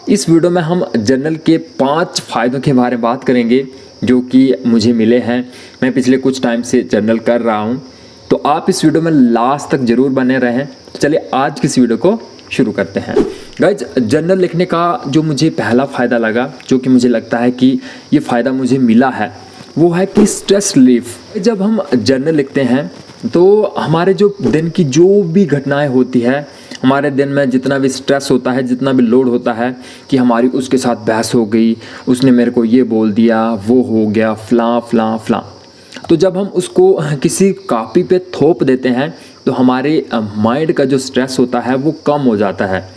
इस वीडियो में हम जर्नल के 5 फ़ायदों के बारे में बात करेंगे जो कि मुझे मिले हैं। मैं पिछले कुछ टाइम से जर्नल कर रहा हूँ, तो आप इस वीडियो में लास्ट तक ज़रूर बने रहें। तो चलिए आज की इस वीडियो को शुरू करते हैं। गाइज, जर्नल लिखने का जो मुझे पहला फ़ायदा लगा, जो कि मुझे लगता है कि ये फ़ायदा मुझे मिला है, वो है कि स्ट्रेस रिलीफ। जब हम जर्नल लिखते हैं तो हमारे जो दिन की जो भी घटनाएं होती है, हमारे दिन में जितना भी स्ट्रेस होता है, जितना भी लोड होता है कि हमारी उसके साथ बहस हो गई, उसने मेरे को ये बोल दिया, वो हो गया, फलां फलां फलां, तो जब हम उसको किसी कॉपी पे थोप देते हैं तो हमारे माइंड का जो स्ट्रेस होता है वो कम हो जाता है।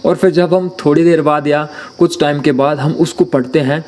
और फिर जब हम थोड़ी देर बाद या कुछ टाइम के बाद हम उसको पढ़ते हैं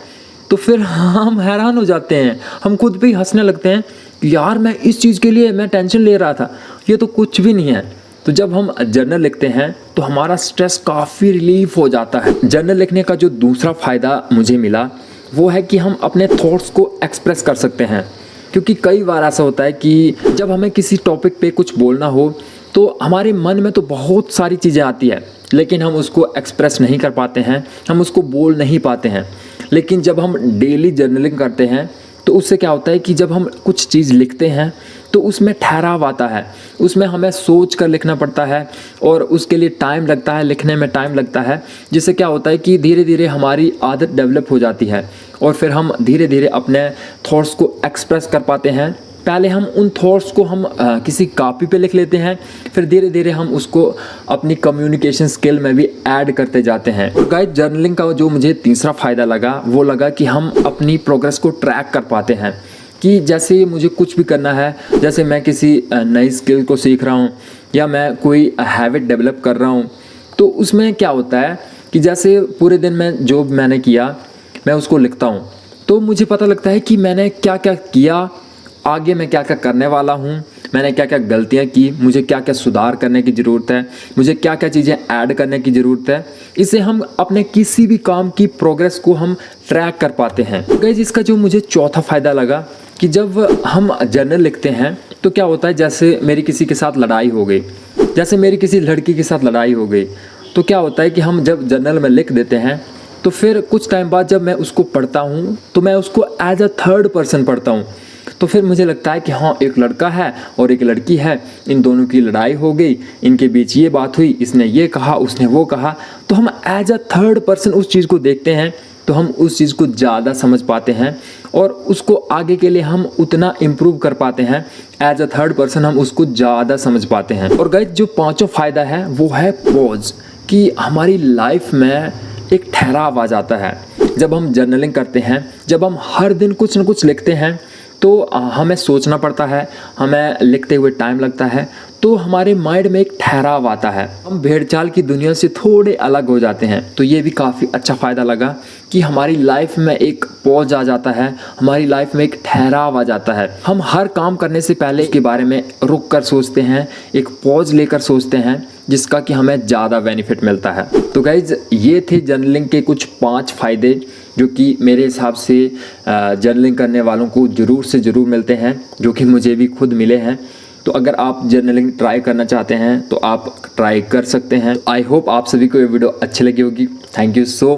तो फिर हम हैरान हो जाते हैं, हम खुद भी हंसने लगते हैं कि यार मैं इस चीज़ के लिए मैं टेंशन ले रहा था, ये तो कुछ भी नहीं है। तो जब हम जर्नल लिखते हैं तो हमारा स्ट्रेस काफ़ी रिलीफ हो जाता है। जर्नल लिखने का जो दूसरा फ़ायदा मुझे मिला वो है कि हम अपने थॉट्स को एक्सप्रेस कर सकते हैं। क्योंकि कई बार ऐसा होता है कि जब हमें किसी टॉपिक पे कुछ बोलना हो तो हमारे मन में तो बहुत सारी चीज़ें आती है, लेकिन हम उसको एक्सप्रेस नहीं कर पाते हैं, हम उसको बोल नहीं पाते हैं। लेकिन जब हम डेली जर्नलिंग करते हैं तो उससे क्या होता है कि जब हम कुछ चीज़ लिखते हैं तो उसमें ठहराव आता है, उसमें हमें सोच कर लिखना पड़ता है और उसके लिए टाइम लगता है, लिखने में टाइम लगता है, जिससे क्या होता है कि धीरे धीरे हमारी आदत डेवलप हो जाती है और फिर हम धीरे धीरे अपने थॉट्स को एक्सप्रेस कर पाते हैं। पहले हम उन थॉट्स को हम किसी कॉपी पे लिख लेते हैं, फिर धीरे धीरे हम उसको अपनी कम्युनिकेशन स्किल में भी ऐड करते जाते हैं। और गाइस, जर्नलिंग का जो मुझे तीसरा फ़ायदा लगा वो लगा कि हम अपनी प्रोग्रेस को ट्रैक कर पाते हैं। कि जैसे मुझे कुछ भी करना है, जैसे मैं किसी नई स्किल को सीख रहा हूँ या मैं कोई हैबिट डेवलप कर रहा हूँ, तो उसमें क्या होता है कि जैसे पूरे दिन में जो मैंने किया मैं उसको लिखता हूँ, तो मुझे पता लगता है कि मैंने क्या क्या किया, आगे मैं क्या क्या करने वाला हूँ, मैंने क्या क्या गलतियाँ की, मुझे क्या क्या सुधार करने की ज़रूरत है, मुझे क्या क्या चीज़ें ऐड करने की ज़रूरत है। इससे हम अपने किसी भी काम की प्रोग्रेस को हम ट्रैक कर पाते हैं। गाइस, इसका जो मुझे चौथा फ़ायदा लगा कि जब हम जर्नल लिखते हैं तो क्या होता है, जैसे मेरी किसी के साथ लड़ाई हो गई, जैसे मेरी किसी लड़की के साथ लड़ाई हो गई, तो क्या होता है कि हम जब जर्नल में लिख देते हैं तो फिर कुछ टाइम बाद जब मैं उसको पढ़ता हूँ तो मैं उसको एज अ थर्ड पर्सन पढ़ता हूँ। तो फिर मुझे लगता है कि हाँ, एक लड़का है और एक लड़की है, इन दोनों की लड़ाई हो गई, इनके बीच ये बात हुई, इसने ये कहा, उसने वो कहा। तो हम एज अ थर्ड पर्सन उस चीज़ को देखते हैं तो हम उस चीज़ को ज़्यादा समझ पाते हैं और उसको आगे के लिए हम उतना इम्प्रूव कर पाते हैं। एज अ थर्ड पर्सन हम उसको ज़्यादा समझ पाते हैं। और गाइस, जो पांचों फ़ायदा है वो है पॉज, कि हमारी लाइफ में एक ठहराव आ जाता है जब हम जर्नलिंग करते हैं। जब हम हर दिन कुछ न कुछ लिखते हैं तो हमें सोचना पड़ता है, हमें लिखते हुए टाइम लगता है, तो हमारे माइंड में एक ठहराव आता है, हम भेड़चाल की दुनिया से थोड़े अलग हो जाते हैं। तो ये भी काफ़ी अच्छा फ़ायदा लगा कि हमारी लाइफ में एक पॉज आ जाता है, हमारी लाइफ में एक ठहराव आ जाता है। हम हर काम करने से पहले इसके बारे में रुक कर सोचते हैं, एक पॉज लेकर सोचते हैं, जिसका कि हमें ज़्यादा बेनिफिट मिलता है। तो गाइज, ये थे जर्नलिंग के कुछ 5 फ़ायदे जो कि मेरे हिसाब से जर्नलिंग करने वालों को ज़रूर से ज़रूर मिलते हैं, जो कि मुझे भी खुद मिले हैं। तो अगर आप जर्नलिंग ट्राई करना चाहते हैं तो आप ट्राई कर सकते हैं। आई होप आप सभी को ये वीडियो अच्छी लगी होगी। Thank you so